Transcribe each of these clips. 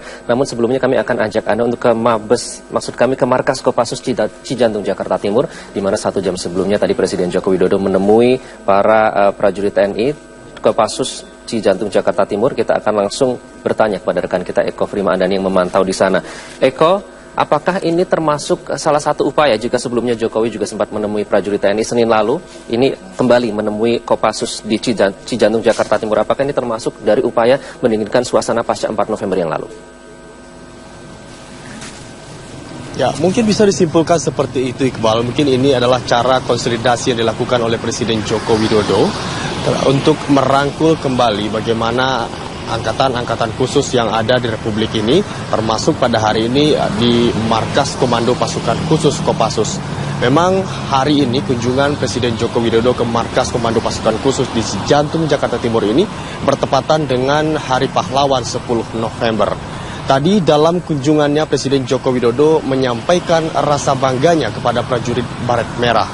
Namun sebelumnya kami akan ajak Anda untuk ke Mabes, maksud kami ke markas Kopassus Cijantung Jakarta Timur, di mana 1 jam sebelumnya tadi Presiden Joko Widodo menemui para prajurit TNI Kopassus Cijantung Jakarta Timur. Kita akan langsung bertanya kepada rekan kita Eko Frimaandani yang memantau di sana. Eko, apakah ini termasuk salah satu upaya jika sebelumnya Jokowi juga sempat menemui prajurit TNI Senin lalu, ini kembali menemui Kopassus di Cijantung Jakarta Timur. Apakah ini termasuk dari upaya mendinginkan suasana pasca 4 November yang lalu? Ya, mungkin bisa disimpulkan seperti itu, Iqbal. Mungkin ini adalah cara konsolidasi yang dilakukan oleh Presiden Joko Widodo untuk merangkul kembali bagaimana angkatan-angkatan khusus yang ada di Republik ini, termasuk pada hari ini di Markas Komando Pasukan Khusus Kopassus. Memang hari ini kunjungan Presiden Joko Widodo ke Markas Komando Pasukan Khusus di Cijantung Jakarta Timur ini bertepatan dengan Hari Pahlawan 10 November. Tadi dalam kunjungannya Presiden Joko Widodo menyampaikan rasa bangganya kepada prajurit Baret Merah.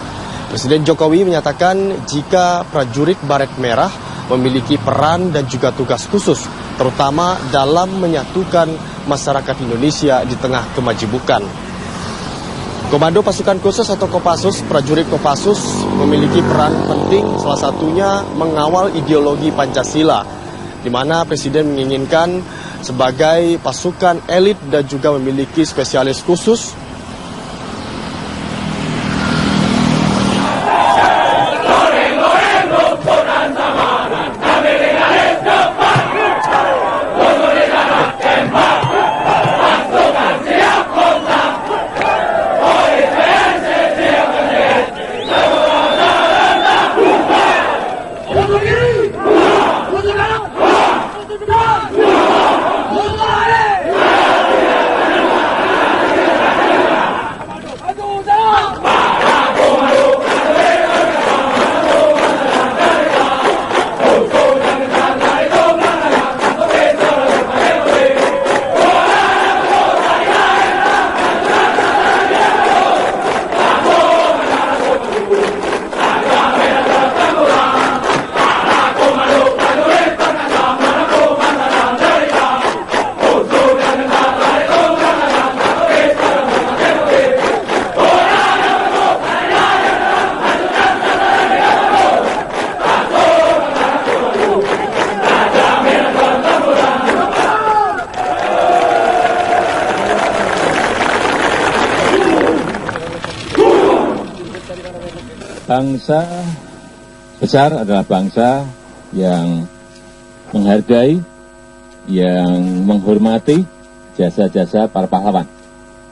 Presiden Jokowi menyatakan jika prajurit Baret Merah memiliki peran dan juga tugas khusus, terutama dalam menyatukan masyarakat Indonesia di tengah kemajemukan. Komando Pasukan Khusus atau Kopassus, prajurit Kopassus memiliki peran penting, salah satunya mengawal ideologi Pancasila, di mana Presiden menginginkan sebagai pasukan elit dan juga memiliki spesialis khusus. Bangsa besar adalah bangsa yang menghargai, yang menghormati jasa-jasa para pahlawan.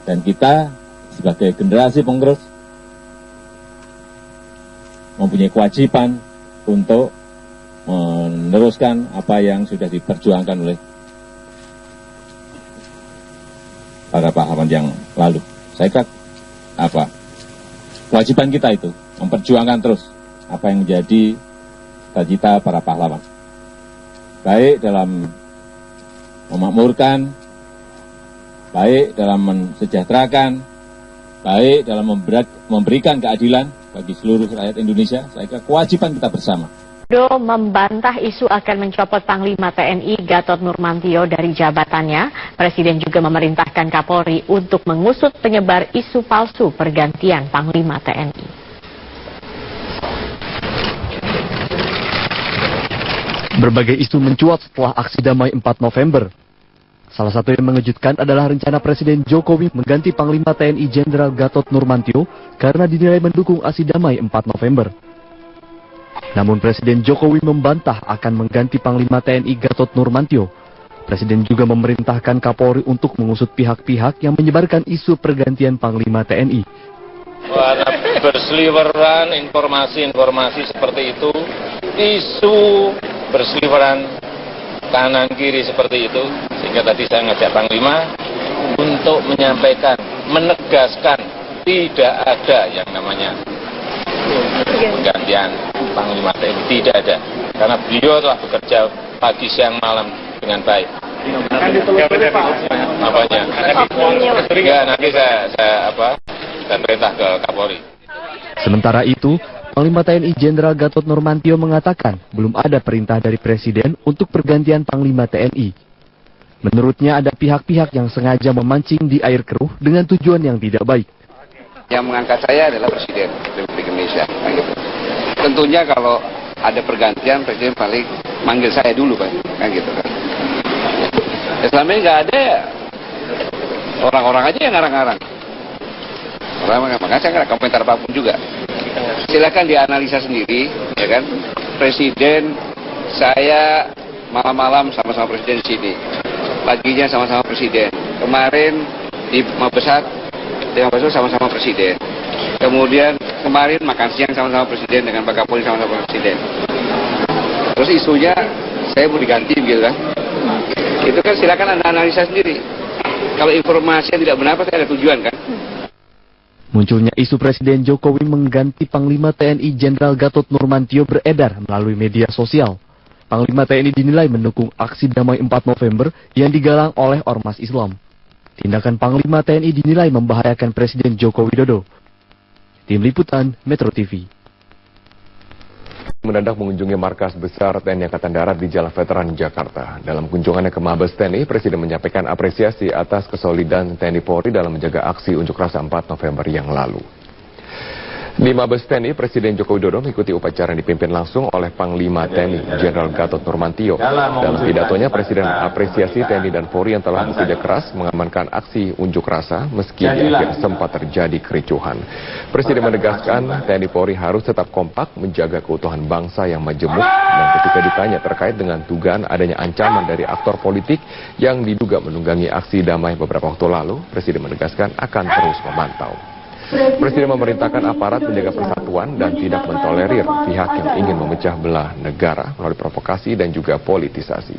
Dan kita sebagai generasi penerus mempunyai kewajiban untuk meneruskan apa yang sudah diperjuangkan oleh para pahlawan yang lalu. Saya kira kewajiban kita itu memperjuangkan terus apa yang menjadi cita-cita para pahlawan. Baik dalam memakmurkan, baik dalam mensejahterakan, baik dalam memberikan keadilan bagi seluruh rakyat Indonesia. Saya kira kewajiban kita bersama. Widodo membantah isu akan mencopot Panglima TNI Gatot Nurmantio dari jabatannya. Presiden juga memerintahkan Kapolri untuk mengusut penyebar isu palsu pergantian Panglima TNI. Berbagai isu mencuat setelah aksi damai 4 November. Salah satu yang mengejutkan adalah rencana Presiden Jokowi mengganti Panglima TNI Jenderal Gatot Nurmantio karena dinilai mendukung aksi damai 4 November. Namun Presiden Jokowi membantah akan mengganti Panglima TNI Gatot Nurmantio. Presiden juga memerintahkan Kapolri untuk mengusut pihak-pihak yang menyebarkan isu pergantian Panglima TNI. Berseliweran informasi-informasi seperti itu, isu berseliweran kanan kiri seperti itu, sehingga tadi saya ngajak Panglima untuk menyampaikan, menegaskan tidak ada yang namanya penggantian Panglima TNI, tidak ada, karena beliau telah bekerja pagi siang malam dengan baik. Apanya? Ya, nanti saya perintah ke Kapolri. Sementara itu, Panglima TNI Jenderal Gatot Nurmantio mengatakan belum ada perintah dari Presiden untuk pergantian Panglima TNI. Menurutnya ada pihak-pihak yang sengaja memancing di air keruh dengan tujuan yang tidak baik. Yang mengangkat saya adalah Presiden Republik Indonesia. Kan gitu. Tentunya kalau ada pergantian, Presiden paling manggil saya dulu, kan gitu kan. Selama ini nggak ada ya, orang-orang aja yang ngarang-ngarang. Makanya saya nggak komentar apapun juga. Silakan dianalisa sendiri, ya kan. Presiden, saya malam-malam sama-sama Presiden di sini. Paginya sama-sama Presiden. Kemarin di Mabesat sama-sama Presiden. Kemudian kemarin makan siang sama-sama Presiden dengan Pak Kapolri sama-sama Presiden. Terus isunya saya mau diganti gitu kan. Itu kan silakan Anda analisa sendiri. Kalau informasi yang tidak benar pasti ada tujuan kan. Munculnya isu Presiden Jokowi mengganti Panglima TNI Jenderal Gatot Nurmantio beredar melalui media sosial. Panglima TNI dinilai mendukung aksi damai 4 November yang digalang oleh Ormas Islam. Tindakan Panglima TNI dinilai membahayakan Presiden Joko Widodo. Tim Liputan Metro TV. Mendadak mengunjungi markas besar TNI Angkatan Darat di Jalan Veteran Jakarta. Dalam kunjungannya ke Mabes TNI, Presiden menyampaikan apresiasi atas kesolidan TNI Polri dalam menjaga aksi unjuk rasa 4 November yang lalu. Di Mabes TNI, Presiden Joko Widodo mengikuti upacara yang dipimpin langsung oleh Panglima TNI Jenderal Gatot Nurmantio. Dalam pidatonya, Presiden mengapresiasi TNI dan Polri yang telah bekerja keras mengamankan aksi unjuk rasa meski di akhir sempat terjadi kericuhan. Presiden menegaskan TNI Polri harus tetap kompak menjaga keutuhan bangsa yang majemuk, dan ketika ditanya terkait dengan dugaan adanya ancaman dari aktor politik yang diduga menunggangi aksi damai beberapa waktu lalu, Presiden menegaskan akan terus memantau. Presiden memerintahkan aparat menjaga persatuan dan tidak mentolerir pihak yang ingin memecah belah negara melalui provokasi dan juga politisasi.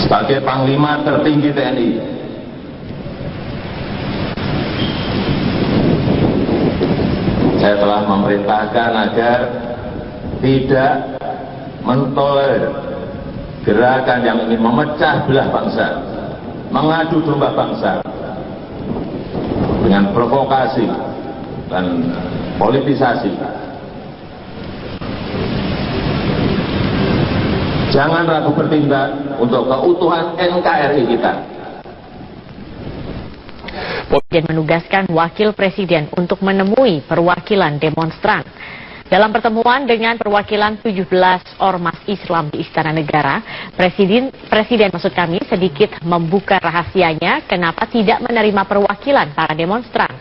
Sebagai Panglima tertinggi TNI, saya telah memerintahkan agar tidak mentolerir gerakan yang ingin memecah belah bangsa, mengadu domba bangsa dengan provokasi dan politisasi. Jangan ragu bertindak untuk keutuhan NKRI kita. Presiden menugaskan Wakil Presiden untuk menemui perwakilan demonstran. Dalam pertemuan dengan perwakilan 17 ormas Islam di Istana Negara, Presiden sedikit membuka rahasianya kenapa tidak menerima perwakilan para demonstran.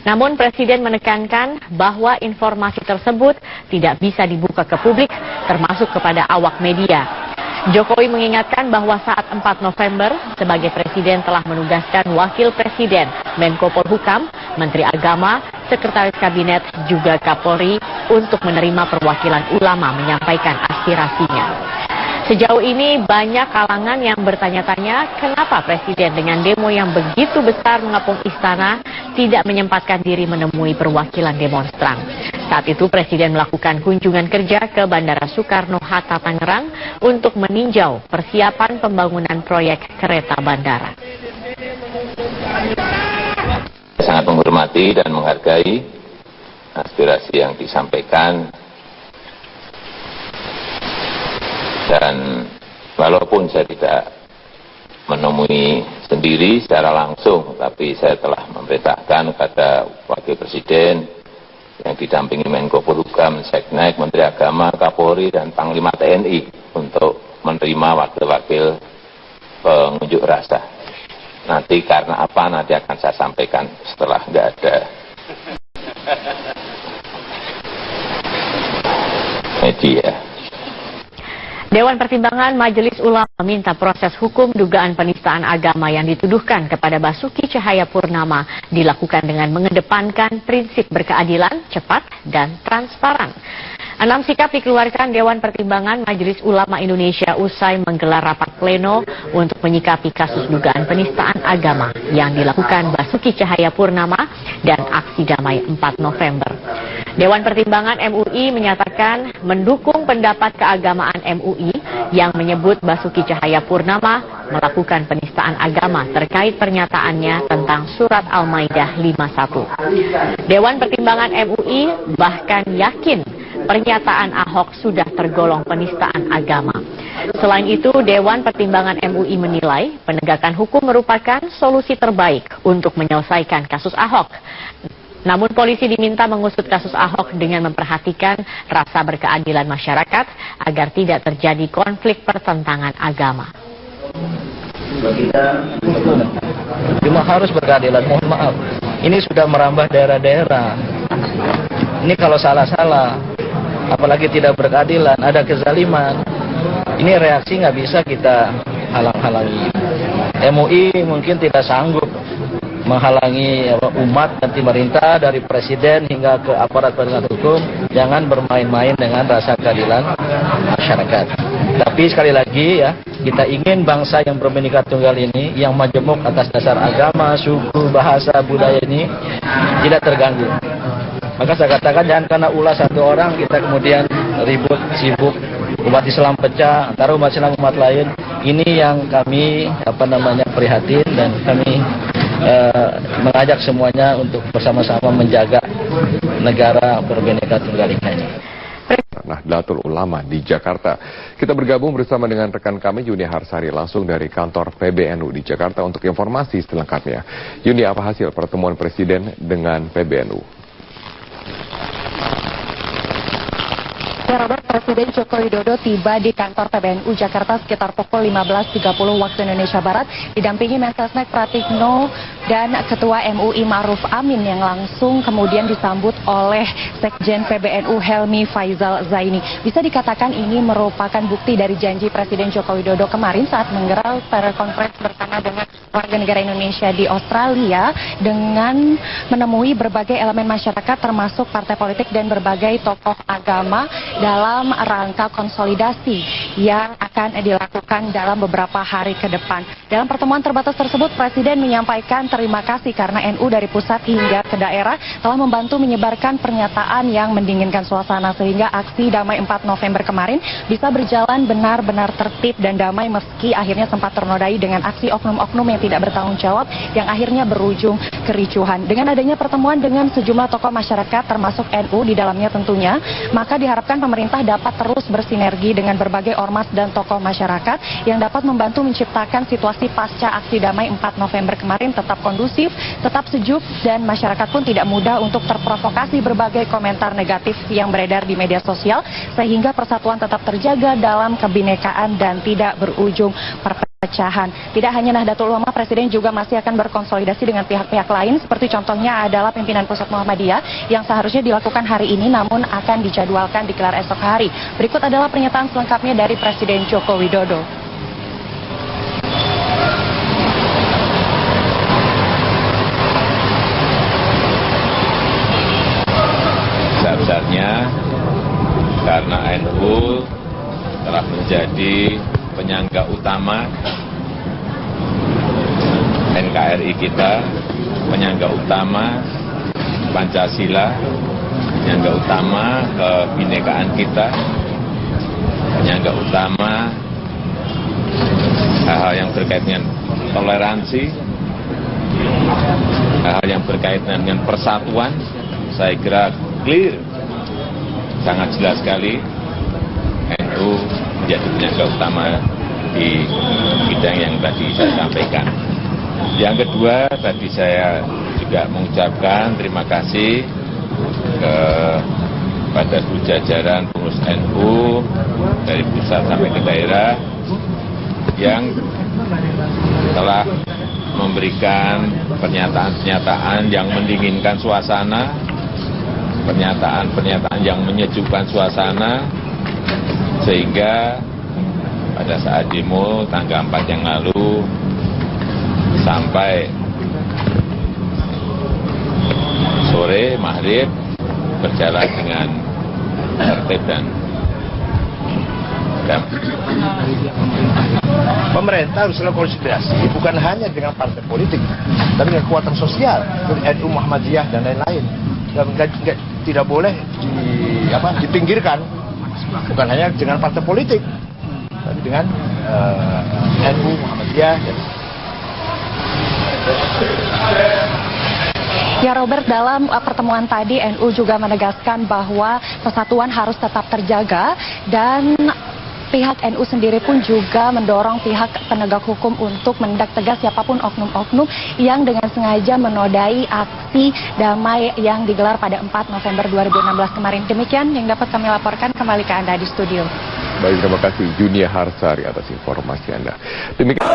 Namun Presiden menekankan bahwa informasi tersebut tidak bisa dibuka ke publik, termasuk kepada awak media. Jokowi mengingatkan bahwa saat 4 November, sebagai Presiden telah menugaskan Wakil Presiden, Menko Polhukam, Menteri Agama, Sekretaris Kabinet, juga Kapolri untuk menerima perwakilan ulama menyampaikan aspirasinya. Sejauh ini banyak kalangan yang bertanya-tanya kenapa Presiden dengan demo yang begitu besar mengepung istana tidak menyempatkan diri menemui perwakilan demonstran. Saat itu Presiden melakukan kunjungan kerja ke Bandara Soekarno-Hatta Tangerang untuk meninjau persiapan pembangunan proyek kereta bandara. Sangat menghormati dan menghargai aspirasi yang disampaikan, dan walaupun saya tidak menemui sendiri secara langsung, tapi saya telah memerintahkan kepada Wakil Presiden yang didampingi Menko Polhukam, Seknek, Menteri Agama, Kapolri, dan Panglima TNI untuk menerima wakil-wakil pengunjuk rasa. Nanti karena apa, nanti akan saya sampaikan setelah nggak ada media. Dewan Pertimbangan Majelis Ulama meminta proses hukum dugaan penistaan agama yang dituduhkan kepada Basuki Cahayapurnama dilakukan dengan mengedepankan prinsip berkeadilan, cepat, dan transparan. 6 sikap dikeluarkan Dewan Pertimbangan Majelis Ulama Indonesia usai menggelar rapat pleno untuk menyikapi kasus dugaan penistaan agama yang dilakukan Basuki Cahayapurnama dan aksi damai 4 November. Dewan Pertimbangan MUI menyatakan mendukung pendapat keagamaan MUI yang menyebut Basuki Cahayapurnama melakukan penistaan agama terkait pernyataannya tentang Surat Al-Maidah 51. Dewan Pertimbangan MUI bahkan yakin pernyataan Ahok sudah tergolong penistaan agama. Selain itu, Dewan Pertimbangan MUI menilai penegakan hukum merupakan solusi terbaik untuk menyelesaikan kasus Ahok. Namun polisi diminta mengusut kasus Ahok dengan memperhatikan rasa berkeadilan masyarakat agar tidak terjadi konflik pertentangan agama. Cuma harus berkeadilan, mohon maaf. Ini sudah merambah daerah-daerah. Ini kalau salah-salah, apalagi tidak berkeadilan, ada kezaliman. Ini reaksi nggak bisa kita halang-halangi. MUI mungkin tidak sanggup menghalangi umat dan pemerintah dari presiden hingga ke aparat penegak hukum. Jangan bermain-main dengan rasa keadilan masyarakat. Tapi sekali lagi ya, kita ingin bangsa yang berbhinneka tunggal ini, yang majemuk atas dasar agama, suku, bahasa, budaya ini tidak terganggu. Maka saya katakan jangan karena ulah satu orang kita kemudian ribut, sibuk, umat Islam pecah antara umat Islam umat lain. Ini yang kami prihatin dan kami mengajak semuanya untuk bersama-sama menjaga negara berbhinneka tunggal ika ini. Nahdlatul Ulama di Jakarta. Kita bergabung bersama dengan rekan kami Yuni Harsari langsung dari kantor PBNU di Jakarta untuk informasi selengkapnya. Yuni, apa hasil pertemuan Presiden dengan PBNU? Robert, Presiden Joko Widodo tiba di kantor PBNU Jakarta sekitar pukul 15.30 waktu Indonesia Barat, didampingi Mensesnek Pratikno dan Ketua MUI Ma'ruf Amin yang langsung kemudian disambut oleh Sekjen PBNU Helmi Faizal Zaini. Bisa dikatakan ini merupakan bukti dari janji Presiden Joko Widodo kemarin saat menggelar telekonferensi bersama dengan warga negara Indonesia di Australia dengan menemui berbagai elemen masyarakat termasuk partai politik dan berbagai tokoh agama dalam rangka konsolidasi yang akan dilakukan dalam beberapa hari ke depan. Dalam pertemuan terbatas tersebut, Presiden menyampaikan terima kasih karena NU dari pusat hingga ke daerah telah membantu menyebarkan pernyataan yang mendinginkan suasana sehingga aksi damai 4 November kemarin bisa berjalan benar-benar tertib dan damai meski akhirnya sempat ternodai dengan aksi oknum-oknum yang tidak bertanggung jawab yang akhirnya berujung kericuhan. Dengan adanya pertemuan dengan sejumlah tokoh masyarakat termasuk NU di dalamnya tentunya, maka diharapkan pemerintah dapat terus bersinergi dengan berbagai ormas dan tokoh masyarakat yang dapat membantu menciptakan situasi pasca aksi damai 4 November kemarin tetap kondusif, tetap sejuk, dan masyarakat pun tidak mudah untuk terprovokasi berbagai komentar negatif yang beredar di media sosial sehingga persatuan tetap terjaga dalam kebinekaan dan tidak berujung perpecahan. Tidak hanya Nahdlatul Ulama, Presiden juga masih akan berkonsolidasi dengan pihak-pihak lain seperti contohnya adalah pimpinan Pusat Muhammadiyah yang seharusnya dilakukan hari ini namun akan dijadwalkan digelar esok hari. Berikut adalah pernyataan selengkapnya dari Presiden Joko Widodo. Sebesarnya karena NU telah menjadi penyangga utama NKRI kita, penyangga utama Pancasila, penyangga utama kebinekaan kita, penyangga utama hal-hal yang berkaitan dengan toleransi, hal-hal yang berkaitan dengan persatuan. Saya kira clear, sangat jelas sekali NU menjadi penyangga utama di bidang yang tadi saya sampaikan. Yang kedua, tadi saya juga mengucapkan terima kasih kepada seluruh jajaran pengurus NU dari pusat sampai ke daerah yang telah memberikan pernyataan-pernyataan yang mendinginkan suasana, pernyataan-pernyataan yang menyejukkan suasana, sehingga pada saat demo tanggal 4 yang lalu sampai sore maghrib berjalan dengan tertib dan damai. Pemerintah harus melakukan konsolidasi bukan hanya dengan partai politik, tapi dengan kekuatan sosial seperti NU, Muhammadiyah dan lain-lain. Tidak boleh dipinggirkan, bukan hanya dengan partai politik, tapi dengan NU, Muhammadiyah. Ya Robert, dalam pertemuan tadi NU juga menegaskan bahwa persatuan harus tetap terjaga dan pihak NU sendiri pun juga mendorong pihak penegak hukum untuk menindak tegas siapapun oknum-oknum yang dengan sengaja menodai aksi damai yang digelar pada 4 November 2016 kemarin. Demikian yang dapat kami laporkan, kembali ke Anda di studio. Baik, terima kasih Junia Harsari atas informasi Anda. Demikian.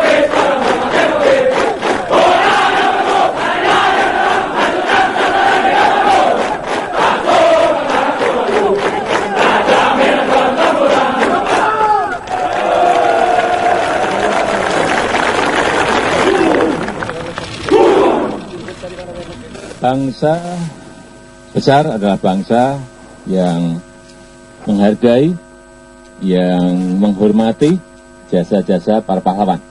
Bangsa besar adalah bangsa yang menghargai, yang menghormati jasa-jasa para pahlawan.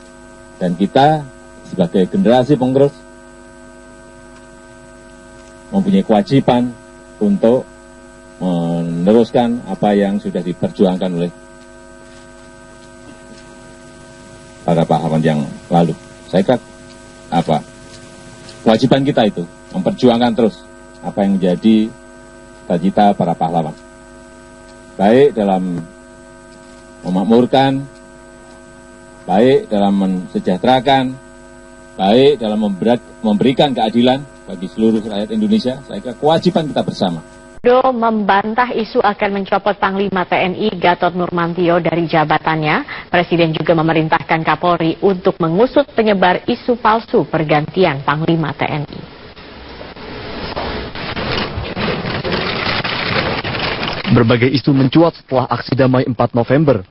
Dan kita sebagai generasi penerus mempunyai kewajiban untuk meneruskan apa yang sudah diperjuangkan oleh para pahlawan yang lalu. Saya kira kewajiban kita itu memperjuangkan terus apa yang menjadi cita-cita para pahlawan. Baik dalam memakmurkan, baik dalam mensejahterakan, baik dalam memberikan keadilan bagi seluruh rakyat Indonesia. Saya kira kewajiban kita bersama. Widodo membantah isu akan mencopot Panglima TNI Gatot Nurmantio dari jabatannya. Presiden juga memerintahkan Kapolri untuk mengusut penyebar isu palsu pergantian Panglima TNI. Berbagai isu mencuat setelah aksi damai 4 November.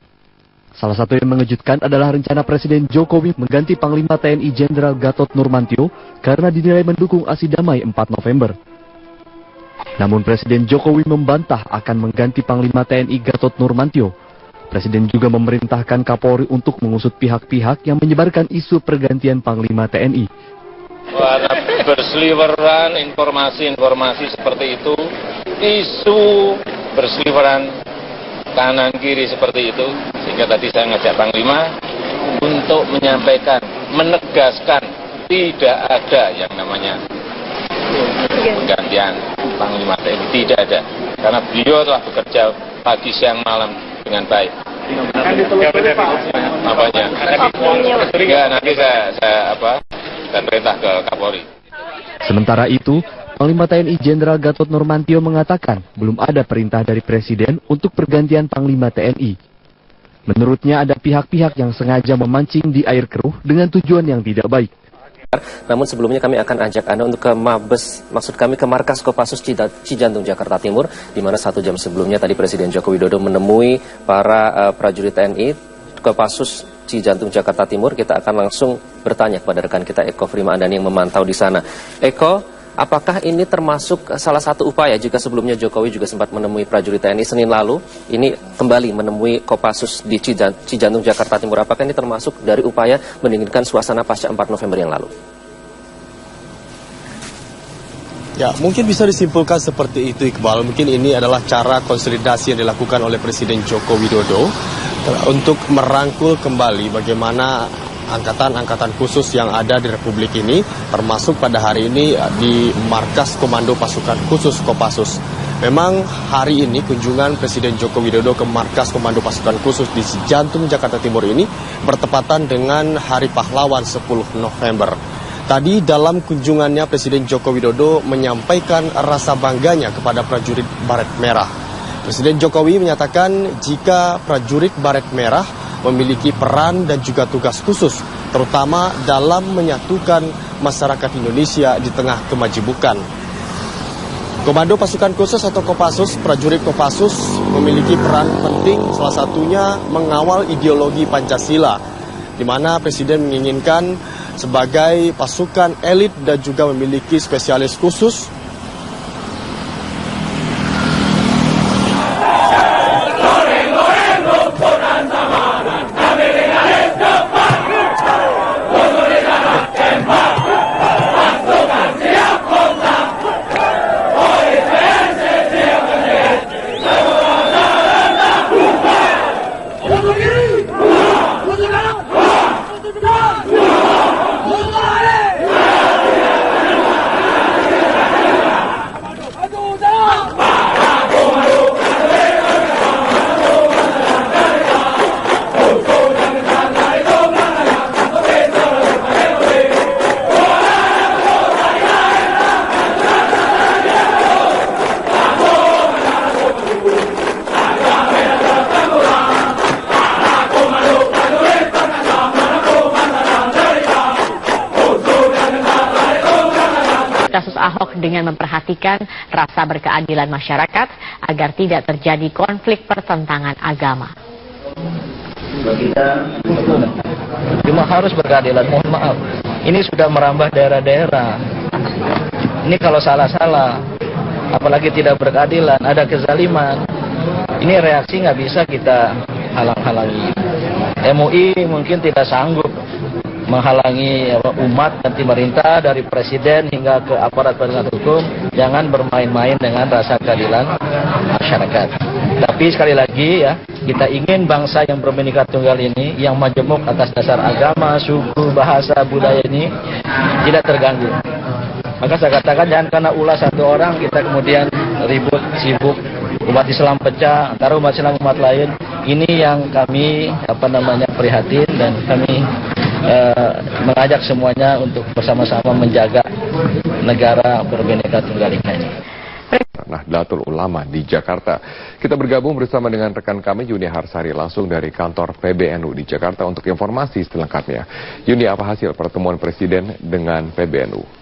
Salah satu yang mengejutkan adalah rencana Presiden Jokowi mengganti Panglima TNI Jenderal Gatot Nurmantio karena dinilai mendukung aksi damai 4 November. Namun Presiden Jokowi membantah akan mengganti Panglima TNI Gatot Nurmantio. Presiden juga memerintahkan Kapolri untuk mengusut pihak-pihak yang menyebarkan isu pergantian Panglima TNI. Karena berseliweran informasi-informasi seperti itu, isu berseliweran kanan kiri seperti itu, sehingga tadi saya ngajak Panglima untuk menyampaikan, menegaskan tidak ada yang namanya penggantian Panglima TNI, tidak ada, karena beliau telah bekerja pagi siang malam dengan baik. Apanya? Ya, nanti saya perintah ke Kapolri. Sementara itu, Panglima TNI Jenderal Gatot Nurmantio mengatakan belum ada perintah dari Presiden untuk pergantian Panglima TNI. Menurutnya ada pihak-pihak yang sengaja memancing di air keruh dengan tujuan yang tidak baik. Namun sebelumnya kami akan ajak Anda untuk ke Mabes, maksud kami ke Markas Kopassus Cijantung, Jakarta Timur, di mana 1 jam sebelumnya tadi Presiden Joko Widodo menemui para prajurit TNI Kopassus Cijantung, Jakarta Timur. Kita akan langsung bertanya kepada rekan kita Eko Frimaandani yang memantau di sana. Eko, apakah ini termasuk salah satu upaya jika sebelumnya Jokowi juga sempat menemui prajurit TNI Senin lalu, ini kembali menemui Kopassus di Cijantung, Jakarta Timur. Apakah ini termasuk dari upaya mendinginkan suasana pasca 4 November yang lalu? Ya, mungkin bisa disimpulkan seperti itu, Iqbal. Mungkin ini adalah cara konsolidasi yang dilakukan oleh Presiden Joko Widodo untuk merangkul kembali bagaimana angkatan-angkatan khusus yang ada di Republik ini, termasuk pada hari ini di Markas Komando Pasukan Khusus Kopassus. Memang hari ini kunjungan Presiden Joko Widodo ke Markas Komando Pasukan Khusus di Cijantung, Jakarta Timur ini bertepatan dengan Hari Pahlawan 10 November. Tadi dalam kunjungannya Presiden Joko Widodo menyampaikan rasa bangganya kepada prajurit Baret Merah. Presiden Jokowi menyatakan jika prajurit Baret Merah memiliki peran dan juga tugas khusus, terutama dalam menyatukan masyarakat Indonesia di tengah kemajemukan. Komando Pasukan Khusus atau Kopassus, prajurit Kopassus memiliki peran penting, salah satunya mengawal ideologi Pancasila, di mana Presiden menginginkan sebagai pasukan elit dan juga memiliki spesialis khusus kasus Ahok dengan memperhatikan rasa berkeadilan masyarakat agar tidak terjadi konflik pertentangan agama. Cuma harus berkeadilan, mohon maaf. Ini sudah merambah daerah-daerah. Ini kalau salah-salah, apalagi tidak berkeadilan, ada kezaliman. Ini reaksi nggak bisa kita halang-halangi. MUI mungkin tidak sanggup menghalangi umat dan pemerintah dari presiden hingga ke aparat penegak hukum. Jangan bermain-main dengan rasa keadilan masyarakat. Tapi sekali lagi ya, kita ingin bangsa yang berbhinneka tunggal ini, yang majemuk atas dasar agama, suku, bahasa, budaya ini tidak terganggu. Maka saya katakan jangan karena ulah satu orang kita kemudian ribut, sibuk, umat Islam pecah antara umat Islam umat lain. Ini yang kami prihatin dan kami mengajak semuanya untuk bersama-sama menjaga negara berbhinneka tunggal ika ini. Nahdlatul Ulama di Jakarta. Kita bergabung bersama dengan rekan kami Yuni Harsari langsung dari kantor PBNU di Jakarta untuk informasi selengkapnya. Yuni, apa hasil pertemuan Presiden dengan PBNU?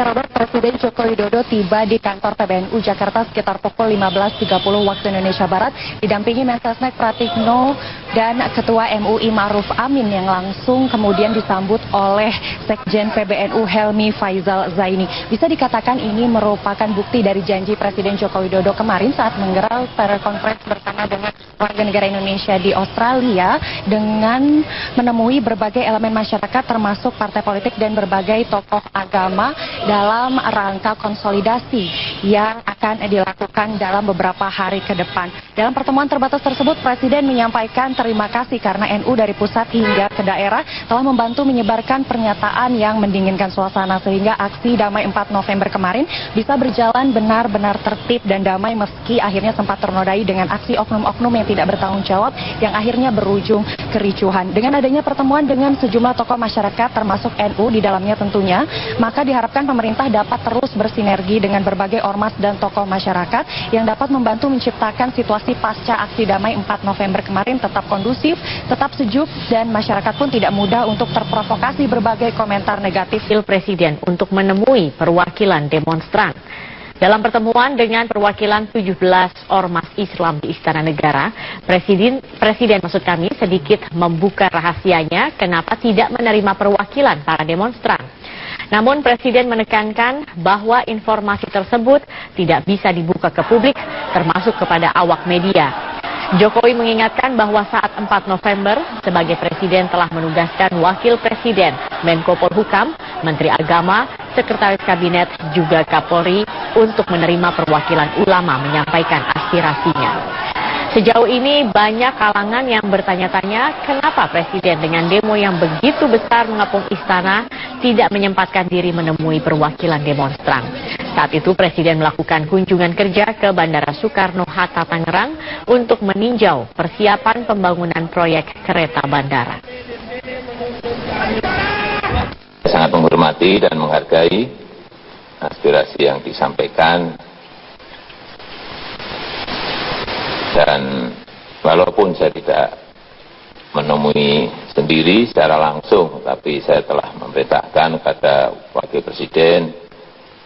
Robert, Presiden Joko Widodo tiba di kantor PBNU Jakarta sekitar pukul 15.30 waktu Indonesia Barat, didampingi Mensesnek Pratikno dan Ketua MUI Ma'ruf Amin yang langsung kemudian disambut oleh Sekjen PBNU Helmi Faizal Zaini. Bisa dikatakan ini merupakan bukti dari janji Presiden Joko Widodo kemarin saat menggelar telekonferensi bersama dengan warga negara Indonesia di Australia dengan menemui berbagai elemen masyarakat termasuk partai politik dan berbagai tokoh agama dalam rangka konsolidasi yang akan dilakukan dalam beberapa hari ke depan. Dalam pertemuan terbatas tersebut, Presiden menyampaikan terima kasih karena NU dari pusat hingga ke daerah telah membantu menyebarkan pernyataan yang mendinginkan suasana sehingga aksi damai 4 November kemarin bisa berjalan benar-benar tertib dan damai meski akhirnya sempat ternodai dengan aksi oknum-oknum yang tidak bertanggung jawab yang akhirnya berujung kericuhan. Dengan adanya pertemuan dengan sejumlah tokoh masyarakat termasuk NU di dalamnya tentunya, maka diharapkan pemerintah dapat terus bersinergi dengan berbagai ormas dan tokoh masyarakat yang dapat membantu menciptakan situasi pasca aksi damai 4 November kemarin tetap kondusif, tetap sejuk, dan masyarakat pun tidak mudah untuk terprovokasi berbagai komentar negatif. Presiden untuk menemui perwakilan demonstran. Dalam pertemuan dengan perwakilan 17 ormas Islam di Istana Negara, Presiden sedikit membuka rahasianya kenapa tidak menerima perwakilan para demonstran. Namun Presiden menekankan bahwa informasi tersebut tidak bisa dibuka ke publik, termasuk kepada awak media. Jokowi mengingatkan bahwa saat 4 November, sebagai Presiden telah menugaskan Wakil Presiden, Menko Polhukam, Menteri Agama, Sekretaris Kabinet, juga Kapolri untuk menerima perwakilan ulama menyampaikan aspirasinya. Sejauh ini banyak kalangan yang bertanya-tanya kenapa Presiden dengan demo yang begitu besar mengepung istana tidak menyempatkan diri menemui perwakilan demonstran. Saat itu Presiden melakukan kunjungan kerja ke Bandara Soekarno-Hatta Tangerang untuk meninjau persiapan pembangunan proyek kereta bandara. Sangat menghormati dan menghargai aspirasi yang disampaikan. Dan walaupun saya tidak menemui sendiri secara langsung, tapi saya telah memerintahkan kepada Wakil Presiden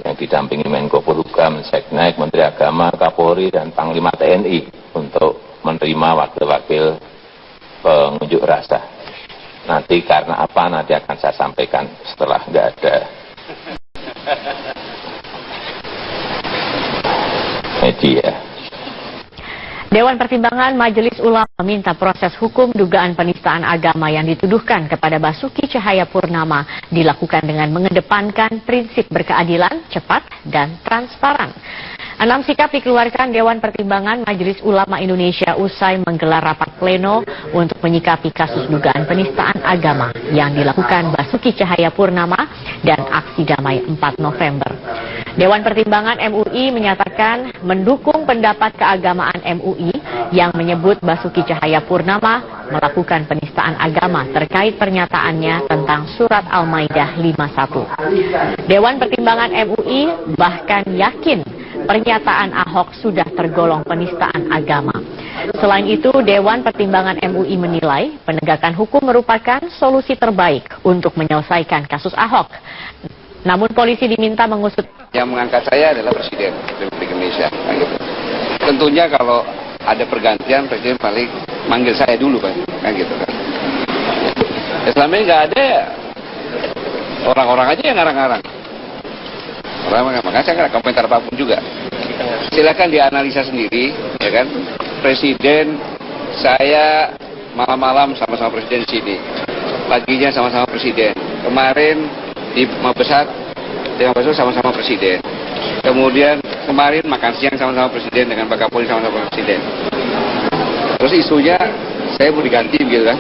yang didampingi Menko Polhukam, Seknek, Menteri Agama, Kapolri, dan Panglima TNI untuk menerima wakil-wakil pengunjuk rasa. Nanti karena apa nanti akan saya sampaikan setelah nggak ada media. Dewan Pertimbangan Majelis Ulama meminta proses hukum dugaan penistaan agama yang dituduhkan kepada Basuki Cahayapurnama dilakukan dengan mengedepankan prinsip berkeadilan, cepat, dan transparan. 6 sikap dikeluarkan Dewan Pertimbangan Majelis Ulama Indonesia usai menggelar rapat pleno untuk menyikapi kasus dugaan penistaan agama yang dilakukan Basuki Cahayapurnama dan aksi damai 4 November. Dewan Pertimbangan MUI menyatakan mendukung pendapat keagamaan MUI yang menyebut Basuki Cahayapurnama melakukan penistaan agama terkait pernyataannya tentang Surat Al-Maidah 51. Dewan Pertimbangan MUI bahkan yakin pernyataan Ahok sudah tergolong penistaan agama. Selain itu, Dewan Pertimbangan MUI menilai penegakan hukum merupakan solusi terbaik untuk menyelesaikan kasus Ahok. Namun polisi diminta mengusut. Yang mengangkat saya adalah Presiden Republik Indonesia. Gitu. Tentunya kalau ada pergantian, Presiden paling manggil saya dulu, Pak. Gitu kan. Selama ini nggak ada ya, orang-orang aja yang ngarang-ngarang. Makanya saya nggak komentar apapun juga. Silakan dianalisa sendiri, ya kan. Presiden, saya malam-malam sama-sama Presiden di sini. Paginya sama-sama Presiden. Kemarin di Mabesat, sama-sama Presiden. Kemudian kemarin makan siang sama-sama Presiden dengan Pak Kapolri sama-sama Presiden. Terus isunya saya mau diganti gitu kan.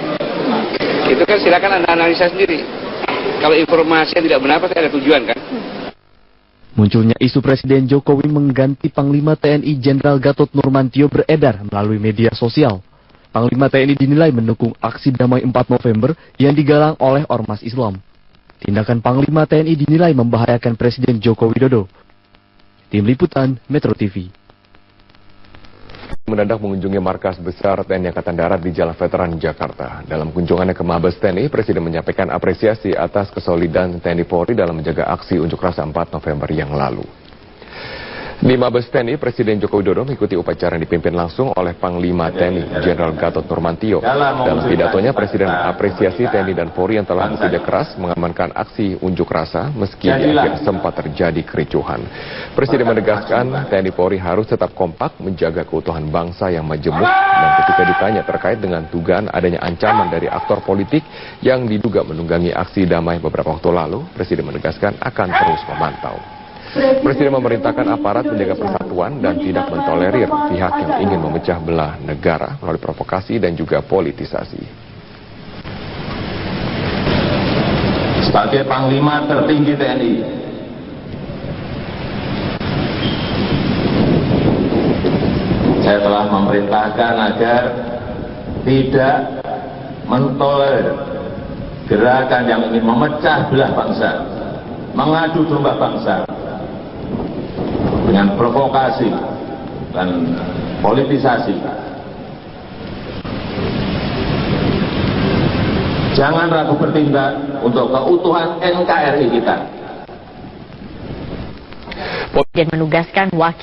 Itu kan silakan Anda analisa sendiri. Kalau informasi yang tidak benar pasti ada tujuan kan. Munculnya isu Presiden Jokowi mengganti Panglima TNI Jenderal Gatot Nurmantio beredar melalui media sosial. Panglima TNI dinilai mendukung aksi damai 4 November yang digalang oleh Ormas Islam. Tindakan Panglima TNI dinilai membahayakan Presiden Joko Widodo. Tim Liputan Metro TV. Mendadak mengunjungi markas besar TNI Angkatan Darat di Jalan Veteran Jakarta. Dalam kunjungannya ke Mabes TNI, Presiden menyampaikan apresiasi atas kesolidan TNI Polri dalam menjaga aksi unjuk rasa 4 November yang lalu. Di Mabes TNI, Presiden Joko Widodo mengikuti upacara yang dipimpin langsung oleh Panglima TNI Jenderal Gatot Nurmantio. Dalam pidatonya, Presiden mengapresiasi TNI dan Polri yang telah bekerja keras mengamankan aksi unjuk rasa meski di akhir sempat terjadi kericuhan. Presiden menegaskan TNI Polri harus tetap kompak menjaga keutuhan bangsa yang majemuk, dan ketika ditanya terkait dengan dugaan adanya ancaman dari aktor politik yang diduga menunggangi aksi damai beberapa waktu lalu, Presiden menegaskan akan terus memantau. Presiden memerintahkan aparat menjaga persatuan dan tidak mentolerir pihak yang ingin memecah belah negara melalui provokasi dan juga politisasi. Sebagai Panglima tertinggi TNI, saya telah memerintahkan agar tidak mentolerir gerakan yang ingin memecah belah bangsa, mengadu domba bangsa dengan provokasi dan politisasi. Jangan ragu bertindak untuk keutuhan NKRI kita. Presiden menugaskan wakil